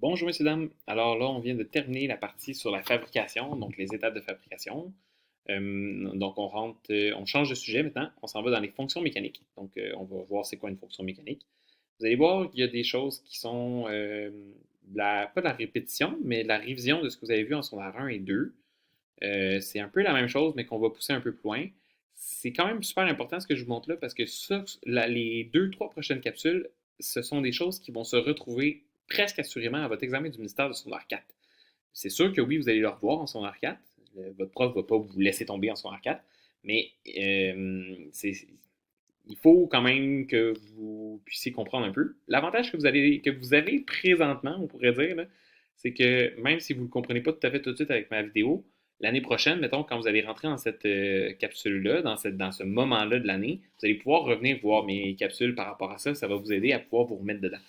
Bonjour messieurs, dames. Alors là, on vient de terminer la partie sur la fabrication, donc les étapes de fabrication. Donc on change de sujet maintenant. On s'en va dans les fonctions mécaniques. Donc on va voir c'est quoi une fonction mécanique. Vous allez voir qu'il y a des choses qui sont pas de la répétition, mais de la révision de ce que vous avez vu en secondaire 1 et 2. C'est un peu la même chose, mais qu'on va pousser un peu plus loin. C'est quand même super important ce que je vous montre là, parce que les deux, trois prochaines capsules, ce sont des choses qui vont se retrouver presque assurément à votre examen du ministère de secondaire 4. C'est sûr que oui, vous allez le revoir en secondaire 4. Votre prof ne va pas vous laisser tomber en secondaire 4, mais il faut quand même que vous puissiez comprendre un peu. L'avantage que vous avez présentement, on pourrait dire, là, c'est que même si vous ne le comprenez pas tout à fait tout de suite avec ma vidéo, l'année prochaine, mettons, quand vous allez rentrer dans cette capsule-là, dans ce moment-là de l'année, vous allez pouvoir revenir voir mes capsules par rapport à ça. Ça va vous aider à pouvoir vous remettre dedans.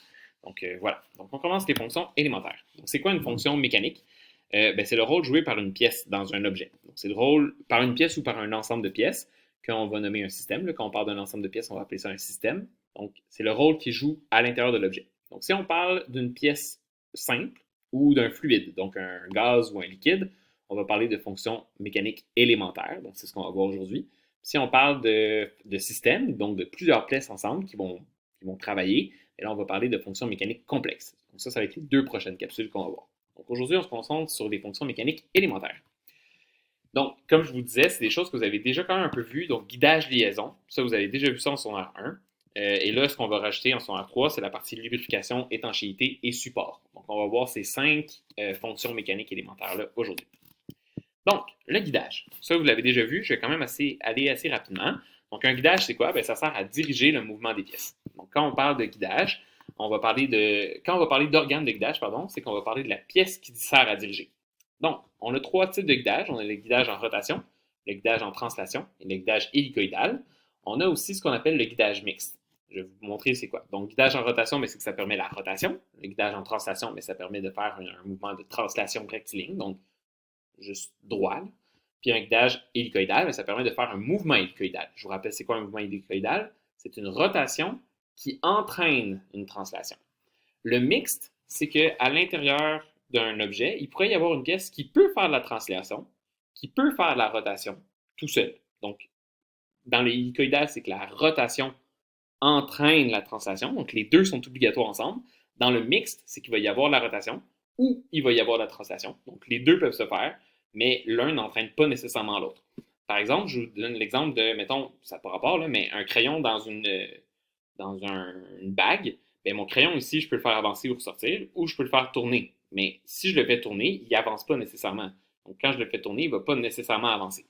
Donc voilà. Donc on commence les fonctions élémentaires. Donc c'est quoi une fonction mécanique? C'est le rôle joué par une pièce dans un objet. Donc c'est le rôle par une pièce ou par un ensemble de pièces qu'on va nommer un système. Là, quand on parle d'un ensemble de pièces, on va appeler ça un système. Donc, c'est le rôle qui joue à l'intérieur de l'objet. Donc, si on parle d'une pièce simple ou d'un fluide, donc un gaz ou un liquide, on va parler de fonctions mécaniques élémentaires. Donc, c'est ce qu'on va voir aujourd'hui. Si on parle de systèmes, donc de plusieurs pièces ensemble qui vont travailler, et là, on va parler de fonctions mécaniques complexes. Donc, ça va être les deux prochaines capsules qu'on va voir. Donc, aujourd'hui, on se concentre sur les fonctions mécaniques élémentaires. Donc, comme je vous disais, c'est des choses que vous avez déjà quand même un peu vues. Donc, guidage, liaison. Ça, vous avez déjà vu ça en secondaire 1. Et là, ce qu'on va rajouter en secondaire 3, c'est la partie lubrification, étanchéité et support. Donc, on va voir ces 5 fonctions mécaniques élémentaires-là aujourd'hui. Donc, le guidage. Ça, vous l'avez déjà vu. Je vais quand même aller assez rapidement. Donc, un guidage, c'est quoi? Ça sert à diriger le mouvement des pièces. Donc, quand on parle de guidage, quand on va parler d'organe de guidage, pardon, c'est qu'on va parler de la pièce qui sert à diriger. Donc, on a trois types de guidage. On a le guidage en rotation, le guidage en translation et le guidage hélicoïdal. On a aussi ce qu'on appelle le guidage mixte. Je vais vous montrer c'est quoi. Donc, guidage en rotation, c'est que ça permet la rotation. Le guidage en translation, ça permet de faire un mouvement de translation rectiligne, donc juste droit. Là. Puis un guidage hélicoïdal, ça permet de faire un mouvement hélicoïdal. Je vous rappelle, c'est quoi un mouvement hélicoïdal? C'est une rotation qui entraîne une translation. Le mixte, c'est qu'à l'intérieur d'un objet, il pourrait y avoir une pièce qui peut faire de la translation, qui peut faire de la rotation tout seul. Donc, dans les hélicoïdales, c'est que la rotation entraîne la translation. Donc, les deux sont obligatoires ensemble. Dans le mixte, c'est qu'il va y avoir de la rotation ou il va y avoir de la translation. Donc, les deux peuvent se faire, mais l'un n'entraîne pas nécessairement l'autre. Par exemple, je vous donne l'exemple de, mettons, ça n'a pas rapport, là, mais un crayon une bague, bien, mon crayon ici, je peux le faire avancer ou ressortir, ou je peux le faire tourner. Mais si je le fais tourner, il n'avance pas nécessairement. Donc, quand je le fais tourner, il ne va pas nécessairement avancer.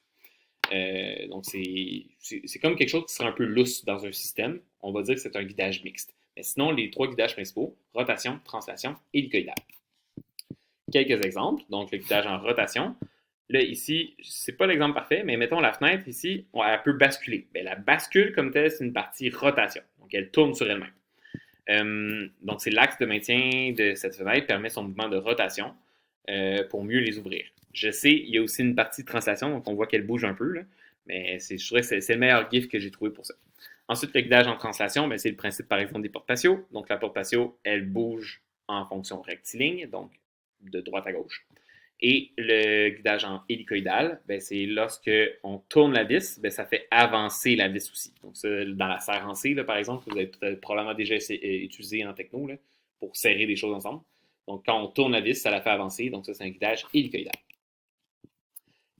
Donc, c'est comme quelque chose qui serait un peu lousse dans un système. On va dire que c'est un guidage mixte. Mais sinon, les trois guidages principaux, rotation, translation et hélicoïdal. Quelques exemples. Donc, le guidage en rotation. Là, ici, c'est pas l'exemple parfait, mais mettons la fenêtre ici, elle peut basculer. Bien, la bascule comme telle, c'est une partie rotation. Donc, elle tourne sur elle-même. Donc, c'est l'axe de maintien de cette fenêtre permet son mouvement de rotation pour mieux les ouvrir. Je sais, il y a aussi une partie de translation, donc on voit qu'elle bouge un peu, là, mais je trouvais que c'est le meilleur GIF que j'ai trouvé pour ça. Ensuite, le guidage en translation, c'est le principe, par exemple, des porte-patios. Donc, la porte-patio, elle bouge en fonction rectiligne, donc de droite à gauche. Et le guidage en hélicoïdal, c'est lorsque on tourne la vis, ça fait avancer la vis aussi. Donc, ça, dans la serre en C, là, par exemple, que vous avez probablement déjà utilisé en techno là, pour serrer des choses ensemble. Donc, quand on tourne la vis, ça la fait avancer. Donc, ça, c'est un guidage hélicoïdal.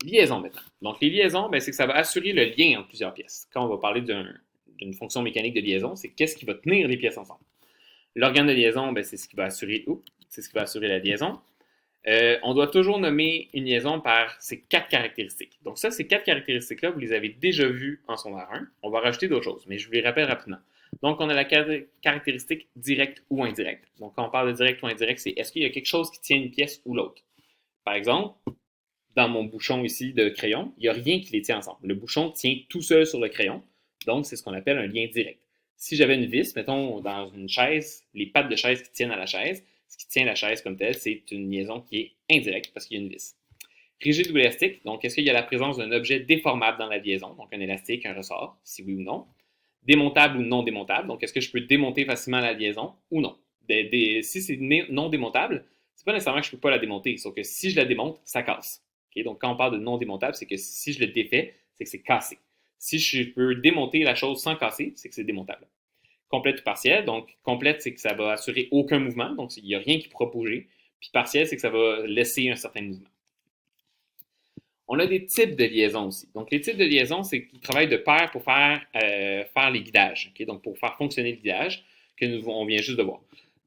Liaison maintenant. Donc, les liaisons, c'est que ça va assurer le lien entre plusieurs pièces. Quand on va parler d'une fonction mécanique de liaison, c'est qu'est-ce qui va tenir les pièces ensemble. L'organe de liaison, c'est ce qui va assurer la liaison. On doit toujours nommer une liaison par ces 4 caractéristiques. Donc ça, ces 4 caractéristiques-là, vous les avez déjà vues en secondaire 1. On va rajouter d'autres choses, mais je vous les rappelle rapidement. Donc, on a la caractéristique directe ou indirecte. Donc, quand on parle de direct ou indirect, c'est est-ce qu'il y a quelque chose qui tient une pièce ou l'autre? Par exemple, dans mon bouchon ici de crayon, il n'y a rien qui les tient ensemble. Le bouchon tient tout seul sur le crayon. Donc, c'est ce qu'on appelle un lien direct. Si j'avais une vis, mettons dans une chaise, les pattes de chaise qui tiennent à la chaise, ce qui tient la chaise comme telle, c'est une liaison qui est indirecte parce qu'il y a une vis. Rigide ou élastique, donc est-ce qu'il y a la présence d'un objet déformable dans la liaison, donc un élastique, un ressort, si oui ou non. Démontable ou non démontable, donc est-ce que je peux démonter facilement la liaison ou non. si c'est non démontable, c'est pas nécessairement que je peux pas la démonter, sauf que si je la démonte, ça casse. Okay? Donc, quand on parle de non démontable, c'est que si je le défais, c'est que c'est cassé. Si je peux démonter la chose sans casser, c'est que c'est démontable. Complète ou partielle, donc complète, c'est que ça va assurer aucun mouvement, donc il n'y a rien qui pourra bouger. Puis partielle, c'est que ça va laisser un certain mouvement. On a des types de liaisons aussi. Donc, les types de liaisons, c'est qu'ils travaillent de pair pour faire les guidages. Okay? Donc, pour faire fonctionner le guidage on vient juste de voir.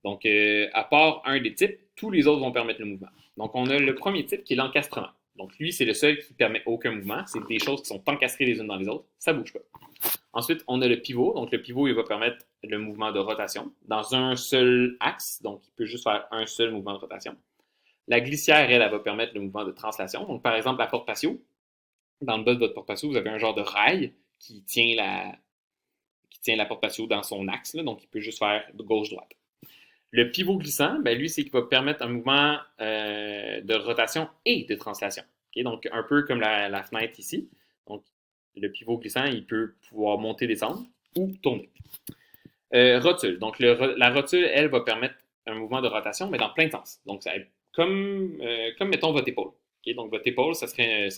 Donc, à part un des types, tous les autres vont permettre le mouvement. Donc, on a le premier type qui est l'encastrement. Donc, lui, c'est le seul qui ne permet aucun mouvement. C'est des choses qui sont encastrées les unes dans les autres. Ça ne bouge pas. Ensuite, on a le pivot. Donc, le pivot, il va permettre le mouvement de rotation dans un seul axe. Donc, il peut juste faire un seul mouvement de rotation. La glissière, elle va permettre le mouvement de translation. Donc, par exemple, la porte patio. Dans le bas de votre porte patio, vous avez un genre de rail qui tient la porte patio dans son axe. Là, donc, il peut juste faire de gauche-droite. Le pivot glissant, ben, lui, c'est qu'il va permettre un mouvement de rotation et de translation. Okay? Donc, un peu comme la fenêtre ici. Donc, le pivot glissant, il peut pouvoir monter, descendre ou tourner. Rotule. Donc, la rotule, elle, va permettre un mouvement de rotation, mais dans plein de sens. Donc, ça va être comme mettons, votre épaule. Okay? Donc, votre épaule, ça serait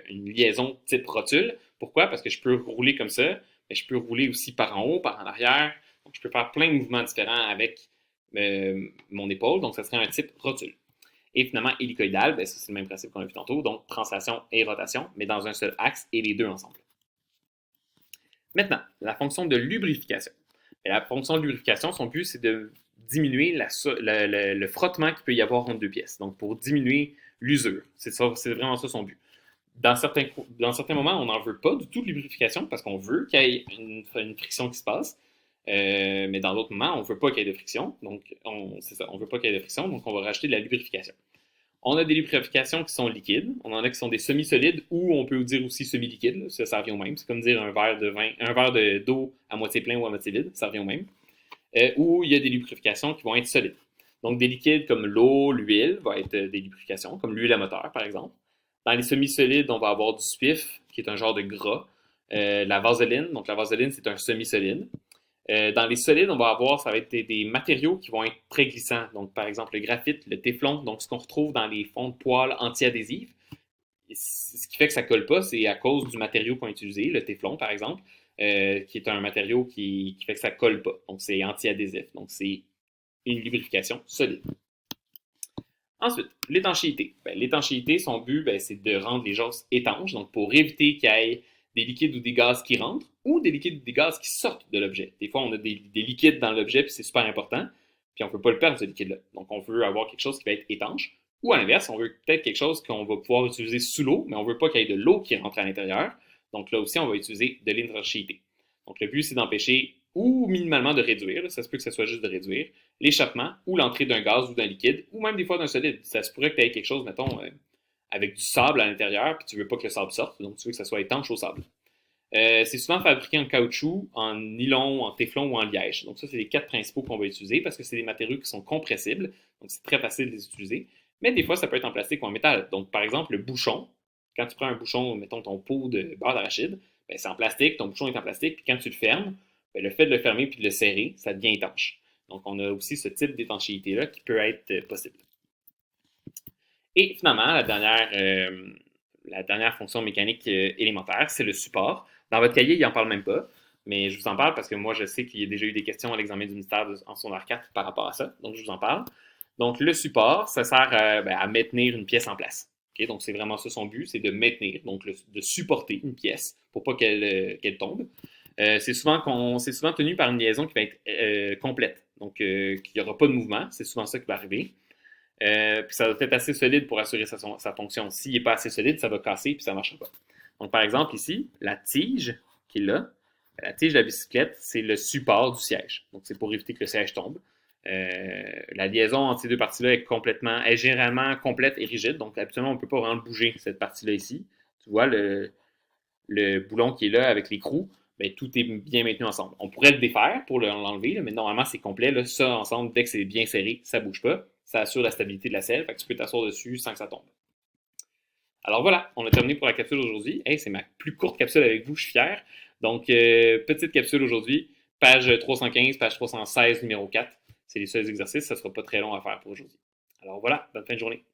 une liaison type rotule. Pourquoi? Parce que je peux rouler comme ça, mais je peux rouler aussi par en haut, par en arrière. Donc, je peux faire plein de mouvements différents avec mon épaule. Donc, ça serait un type rotule. Et finalement, hélicoïdal, ben, ça, c'est le même principe qu'on a vu tantôt. Donc, translation et rotation, mais dans un seul axe et les deux ensemble. Maintenant, la fonction de lubrification. Et la fonction de lubrification, son but, c'est de diminuer le frottement qu'il peut y avoir entre deux pièces. Donc, pour diminuer l'usure. C'est vraiment ça son but. Dans certains moments, on n'en veut pas du tout de lubrification parce qu'on veut qu'il y ait une friction qui se passe. Mais dans d'autres moments, on ne veut pas qu'il y ait de friction. Donc, c'est ça, on ne veut pas qu'il y ait de friction, donc on va rajouter de la lubrification. On a des lubrifications qui sont liquides, on en a qui sont des semi-solides ou on peut dire aussi semi-liquides, ça revient au même. C'est comme dire un verre d'eau à moitié plein ou à moitié vide, ça revient au même. Ou il y a des lubrifications qui vont être solides. Donc des liquides comme l'eau, l'huile vont être des lubrifications, comme l'huile à moteur par exemple. Dans les semi-solides, on va avoir du suif, qui est un genre de gras. La vaseline, donc la vaseline c'est un semi-solide. Dans les solides, ça va être des matériaux qui vont être très glissants. Donc, par exemple, le graphite, le téflon, donc ce qu'on retrouve dans les fonds de poêle anti-adhésifs. Ce qui fait que ça ne colle pas, c'est à cause du matériau qu'on a utilisé, le téflon, par exemple, qui est un matériau qui fait que ça ne colle pas. Donc, c'est anti-adhésif. Donc, c'est une lubrification solide. Ensuite, l'étanchéité. L'étanchéité, son but, c'est de rendre les choses étanches. Donc, pour éviter qu'il y ait des liquides ou des gaz qui rentrent ou des liquides ou des gaz qui sortent de l'objet. Des fois, on a des liquides dans l'objet, puis c'est super important, puis on ne peut pas le perdre, ce liquide-là. Donc, on veut avoir quelque chose qui va être étanche. Ou à l'inverse, on veut peut-être quelque chose qu'on va pouvoir utiliser sous l'eau, mais on ne veut pas qu'il y ait de l'eau qui rentre à l'intérieur. Donc là aussi, on va utiliser de l'étanchéité. Donc le but, c'est d'empêcher ou minimalement de réduire, ça se peut que ce soit juste de réduire, l'échappement ou l'entrée d'un gaz ou d'un liquide, ou même des fois d'un solide. Ça se pourrait que tu aies quelque chose, mettons, avec du sable à l'intérieur, puis tu ne veux pas que le sable sorte, donc tu veux que ça soit étanche au sable. C'est souvent fabriqué en caoutchouc, en nylon, en téflon ou en liège. Donc ça, c'est les 4 principaux qu'on va utiliser parce que c'est des matériaux qui sont compressibles, donc c'est très facile de les utiliser. Mais des fois, ça peut être en plastique ou en métal. Donc par exemple, le bouchon, quand tu prends un bouchon, mettons ton pot de beurre d'arachide, c'est en plastique, ton bouchon est en plastique, puis quand tu le fermes, le fait de le fermer puis de le serrer, ça devient étanche. Donc on a aussi ce type d'étanchéité-là qui peut être possible. Et finalement, la dernière fonction mécanique élémentaire, c'est le support. Dans votre cahier, il n'en parle même pas, mais je vous en parle parce que moi, je sais qu'il y a déjà eu des questions à l'examen du ministère en secondaire 4 par rapport à ça, donc je vous en parle. Donc, le support, ça sert à maintenir une pièce en place. Okay? Donc, c'est vraiment ça son but, c'est de maintenir, donc de supporter une pièce pour pas qu'elle tombe. C'est souvent tenu par une liaison qui va être complète, donc qu'il n'y aura pas de mouvement, c'est souvent ça qui va arriver. Puis ça doit être assez solide pour assurer sa fonction. S'il n'est pas assez solide, ça va casser puis ça ne marchera pas. Donc, par exemple, ici, la tige qui est là, la tige de la bicyclette, c'est le support du siège. Donc, c'est pour éviter que le siège tombe. La liaison entre ces deux parties-là est généralement complète et rigide. Donc, habituellement, on ne peut pas vraiment bouger cette partie-là ici. Tu vois, le boulon qui est là avec l'écrou, tout est bien maintenu ensemble. On pourrait le défaire pour l'enlever, mais normalement, c'est complet. Là, ça, ensemble, dès que c'est bien serré, ça ne bouge pas. Ça assure la stabilité de la selle, fait que tu peux t'asseoir dessus sans que ça tombe. Alors voilà, on a terminé pour la capsule aujourd'hui. Hey, c'est ma plus courte capsule avec vous, je suis fier. Donc, petite capsule aujourd'hui, page 315, page 316, numéro 4. C'est les seuls exercices, ça ne sera pas très long à faire pour aujourd'hui. Alors voilà, bonne fin de journée.